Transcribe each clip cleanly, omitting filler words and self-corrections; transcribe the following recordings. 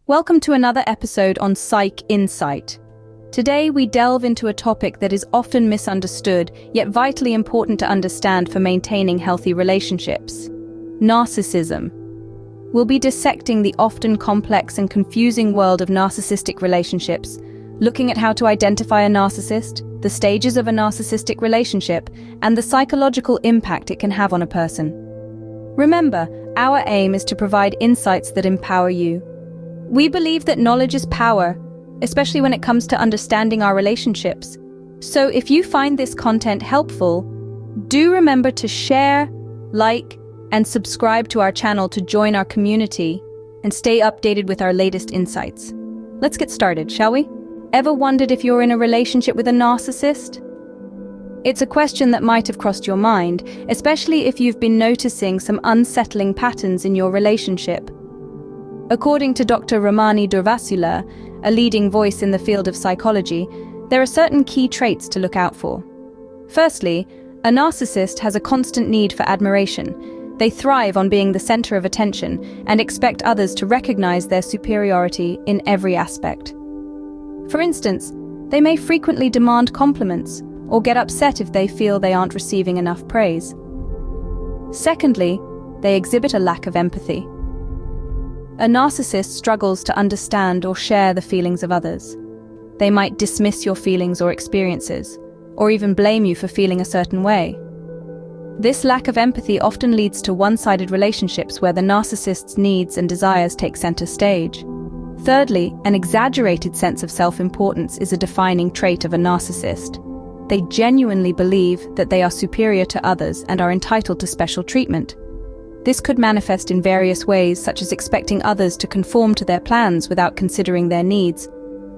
Welcome to another episode on Psych Insight. Today we delve into a topic that is often misunderstood, yet vitally important to understand for maintaining healthy relationships: narcissism. We'll be dissecting the often complex and confusing world of narcissistic relationships, looking at how to identify a narcissist, the stages of a narcissistic relationship, and the psychological impact it can have on a person. Remember, our aim is to provide insights that empower you. We believe that knowledge is power, especially when it comes to understanding our relationships. So if you find this content helpful, do remember to share, like, and subscribe to our channel to join our community and stay updated with our latest insights. Let's get started, shall we? Ever wondered if you're in a relationship with a narcissist? It's a question that might have crossed your mind, especially if you've been noticing some unsettling patterns in your relationship. According to Dr. Ramani Durvasula, a leading voice in the field of psychology, there are certain key traits to look out for. Firstly, a narcissist has a constant need for admiration. They thrive on being the center of attention and expect others to recognize their superiority in every aspect. For instance, they may frequently demand compliments or get upset if they feel they aren't receiving enough praise. Secondly, they exhibit a lack of empathy. A narcissist struggles to understand or share the feelings of others. They might dismiss your feelings or experiences, or even blame you for feeling a certain way. This lack of empathy often leads to one-sided relationships where the narcissist's needs and desires take center stage. Thirdly, an exaggerated sense of self-importance is a defining trait of a narcissist. They genuinely believe that they are superior to others and are entitled to special treatment. This could manifest in various ways, such as expecting others to conform to their plans without considering their needs,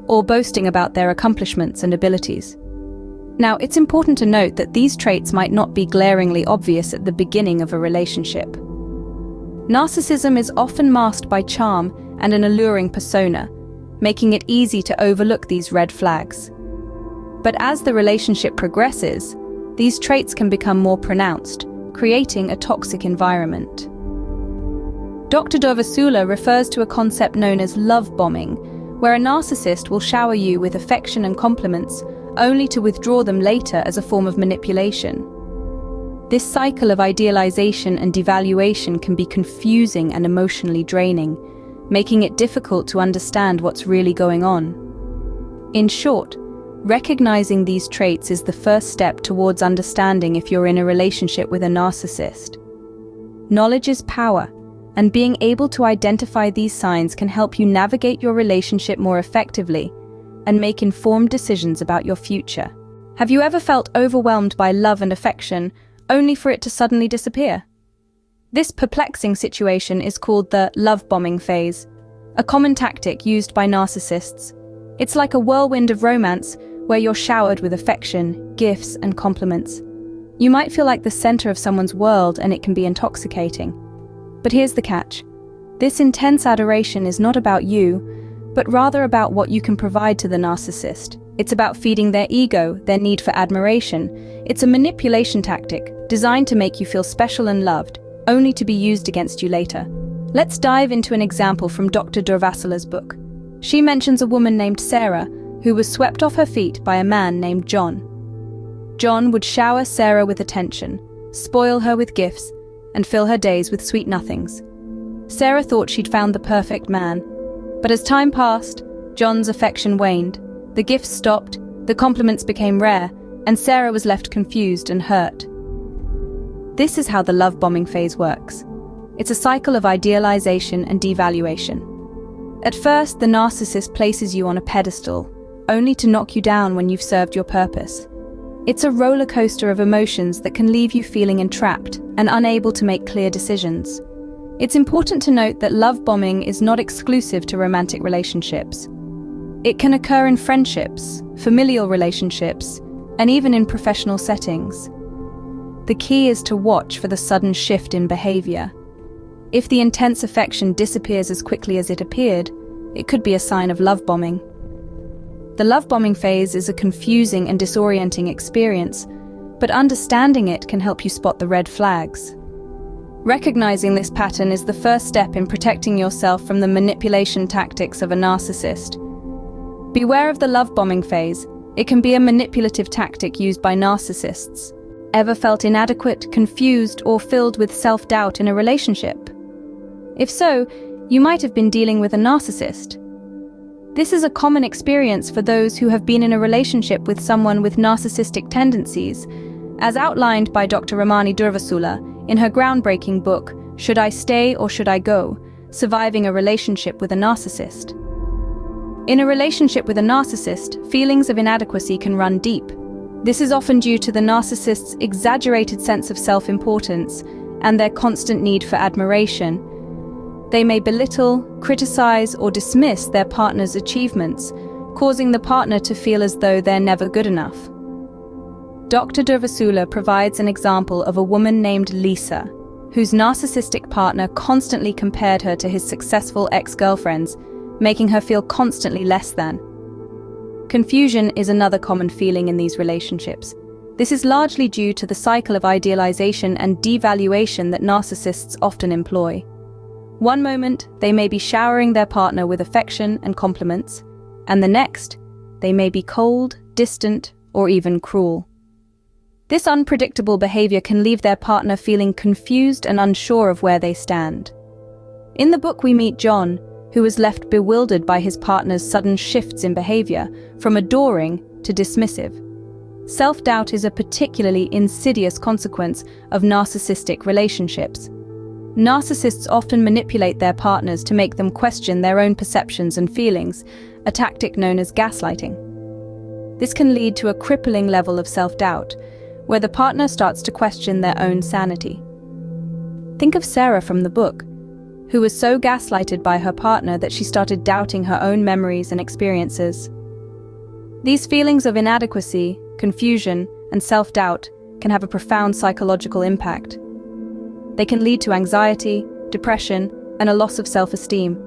or boasting about their accomplishments and abilities. Now, it's important to note that these traits might not be glaringly obvious at the beginning of a relationship. Narcissism is often masked by charm and an alluring persona, making it easy to overlook these red flags. But as the relationship progresses, these traits can become more pronounced, creating a toxic environment. Dr. Durvasula refers to a concept known as love bombing, where a narcissist will shower you with affection and compliments, only to withdraw them later as a form of manipulation. This cycle of idealization and devaluation can be confusing and emotionally draining, making it difficult to understand what's really going on. In short, recognizing these traits is the first step towards understanding if you're in a relationship with a narcissist. Knowledge is power, and being able to identify these signs can help you navigate your relationship more effectively and make informed decisions about your future. Have you ever felt overwhelmed by love and affection, only for it to suddenly disappear? This perplexing situation is called the love bombing phase, a common tactic used by narcissists. It's like a whirlwind of romance where you're showered with affection, gifts, and compliments. You might feel like the center of someone's world, and it can be intoxicating. But here's the catch. This intense adoration is not about you, but rather about what you can provide to the narcissist. It's about feeding their ego, their need for admiration. It's a manipulation tactic designed to make you feel special and loved, only to be used against you later. Let's dive into an example from Dr. Durvasula's book. She mentions a woman named Sarah, who was swept off her feet by a man named John. John would shower Sarah with attention, spoil her with gifts, and fill her days with sweet nothings. Sarah thought she'd found the perfect man, but as time passed, John's affection waned, the gifts stopped, the compliments became rare, and Sarah was left confused and hurt. This is how the love bombing phase works. It's a cycle of idealization and devaluation. At first, the narcissist places you on a pedestal, only to knock you down when you've served your purpose. It's a roller coaster of emotions that can leave you feeling entrapped and unable to make clear decisions. It's important to note that love bombing is not exclusive to romantic relationships. It can occur in friendships, familial relationships, and even in professional settings. The key is to watch for the sudden shift in behavior. If the intense affection disappears as quickly as it appeared, it could be a sign of love bombing. The love bombing phase is a confusing and disorienting experience, but understanding it can help you spot the red flags. Recognizing this pattern is the first step in protecting yourself from the manipulation tactics of a narcissist. Beware of the love bombing phase. It can be a manipulative tactic used by narcissists. Ever felt inadequate, confused, or filled with self-doubt in a relationship? If so, you might have been dealing with a narcissist. This is a common experience for those who have been in a relationship with someone with narcissistic tendencies, as outlined by Dr. Ramani Durvasula in her groundbreaking book, Should I Stay or Should I Go? Surviving a Relationship with a Narcissist. In a relationship with a narcissist, feelings of inadequacy can run deep. This is often due to the narcissist's exaggerated sense of self-importance and their constant need for admiration. They may belittle, criticize, or dismiss their partner's achievements, causing the partner to feel as though they're never good enough. Dr. Durvasula provides an example of a woman named Lisa, whose narcissistic partner constantly compared her to his successful ex-girlfriends, making her feel constantly less than. Confusion is another common feeling in these relationships. This is largely due to the cycle of idealization and devaluation that narcissists often employ. One moment, they may be showering their partner with affection and compliments, and the next, they may be cold, distant, or even cruel. This unpredictable behavior can leave their partner feeling confused and unsure of where they stand. In the book, we meet John, who was left bewildered by his partner's sudden shifts in behavior, from adoring to dismissive. Self-doubt is a particularly insidious consequence of narcissistic relationships. Narcissists often manipulate their partners to make them question their own perceptions and feelings, a tactic known as gaslighting. This can lead to a crippling level of self-doubt, where the partner starts to question their own sanity. Think of Sarah from the book, who was so gaslighted by her partner that she started doubting her own memories and experiences. These feelings of inadequacy, confusion, and self-doubt can have a profound psychological impact. They can lead to anxiety, depression, and a loss of self-esteem.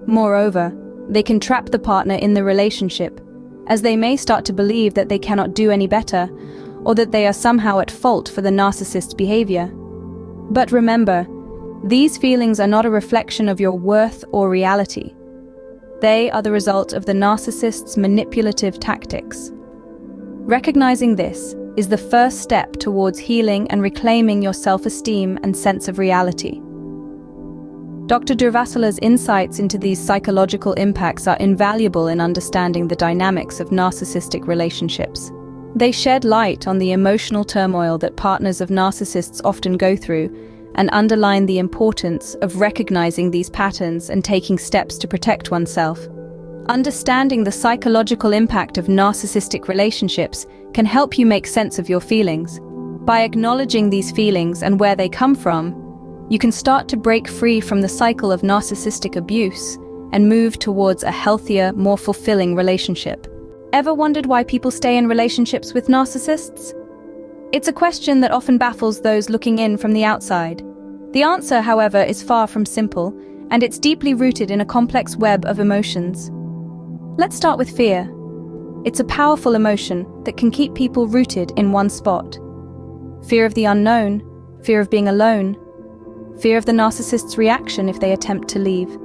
Moreover, they can trap the partner in the relationship, as they may start to believe that they cannot do any better, or that they are somehow at fault for the narcissist's behavior. But remember, these feelings are not a reflection of your worth or reality. They are the result of the narcissist's manipulative tactics. Recognizing this is the first step towards healing and reclaiming your self-esteem and sense of reality. Dr. Durvasula's insights into these psychological impacts are invaluable in understanding the dynamics of narcissistic relationships. They shed light on the emotional turmoil that partners of narcissists often go through, and underline the importance of recognizing these patterns and taking steps to protect oneself. Understanding the psychological impact of narcissistic relationships can help you make sense of your feelings. By acknowledging these feelings and where they come from, you can start to break free from the cycle of narcissistic abuse and move towards a healthier, more fulfilling relationship. Ever wondered why people stay in relationships with narcissists? It's a question that often baffles those looking in from the outside. The answer, however, is far from simple, and it's deeply rooted in a complex web of emotions. Let's start with fear. It's a powerful emotion that can keep people rooted in one spot. Fear of the unknown, fear of being alone, fear of the narcissist's reaction if they attempt to leave.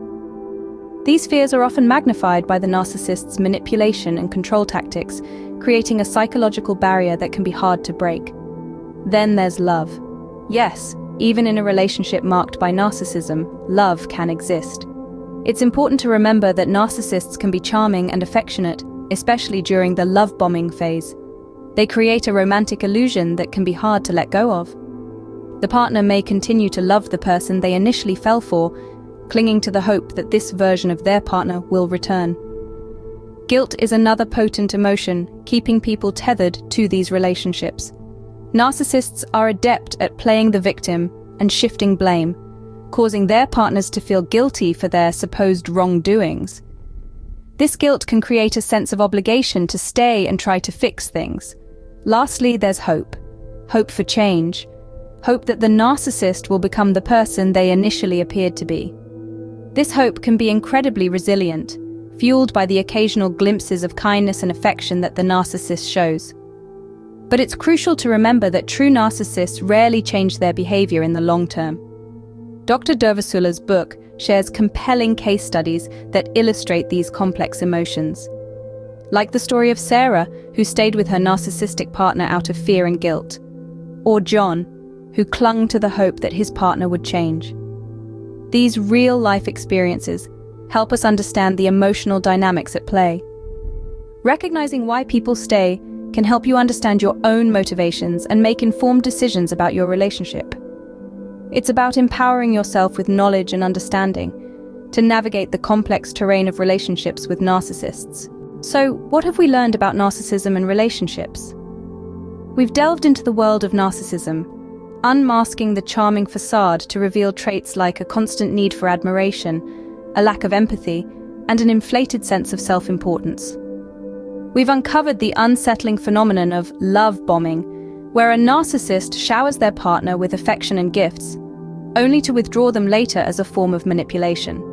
These fears are often magnified by the narcissist's manipulation and control tactics, creating a psychological barrier that can be hard to break. Then there's love. Yes, even in a relationship marked by narcissism, love can exist. It's important to remember that narcissists can be charming and affectionate, especially during the love bombing phase. They create a romantic illusion that can be hard to let go of. The partner may continue to love the person they initially fell for, clinging to the hope that this version of their partner will return. Guilt is another potent emotion, keeping people tethered to these relationships. Narcissists are adept at playing the victim and shifting blame, causing their partners to feel guilty for their supposed wrongdoings. This guilt can create a sense of obligation to stay and try to fix things. Lastly, there's hope. Hope for change. Hope that the narcissist will become the person they initially appeared to be. This hope can be incredibly resilient, fueled by the occasional glimpses of kindness and affection that the narcissist shows. But it's crucial to remember that true narcissists rarely change their behavior in the long term. Dr. Durvasula's book shares compelling case studies that illustrate these complex emotions. Like the story of Sarah, who stayed with her narcissistic partner out of fear and guilt, or John, who clung to the hope that his partner would change. These real-life experiences help us understand the emotional dynamics at play. Recognizing why people stay can help you understand your own motivations and make informed decisions about your relationship. It's about empowering yourself with knowledge and understanding to navigate the complex terrain of relationships with narcissists. So, what have we learned about narcissism and relationships? We've delved into the world of narcissism, unmasking the charming facade to reveal traits like a constant need for admiration, a lack of empathy, and an inflated sense of self-importance. We've uncovered the unsettling phenomenon of love bombing, where a narcissist showers their partner with affection and gifts, only to withdraw them later as a form of manipulation.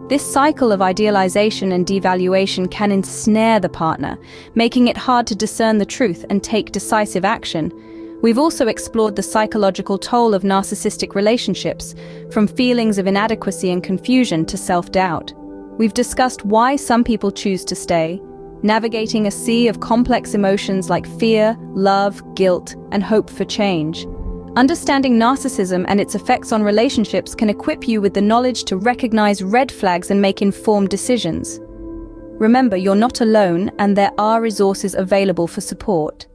This cycle of idealization and devaluation can ensnare the partner, making it hard to discern the truth and take decisive action. We've also explored the psychological toll of narcissistic relationships, from feelings of inadequacy and confusion to self-doubt. We've discussed why some people choose to stay, navigating a sea of complex emotions like fear, love, guilt, and hope for change. Understanding narcissism and its effects on relationships can equip you with the knowledge to recognize red flags and make informed decisions. Remember, you're not alone, and there are resources available for support.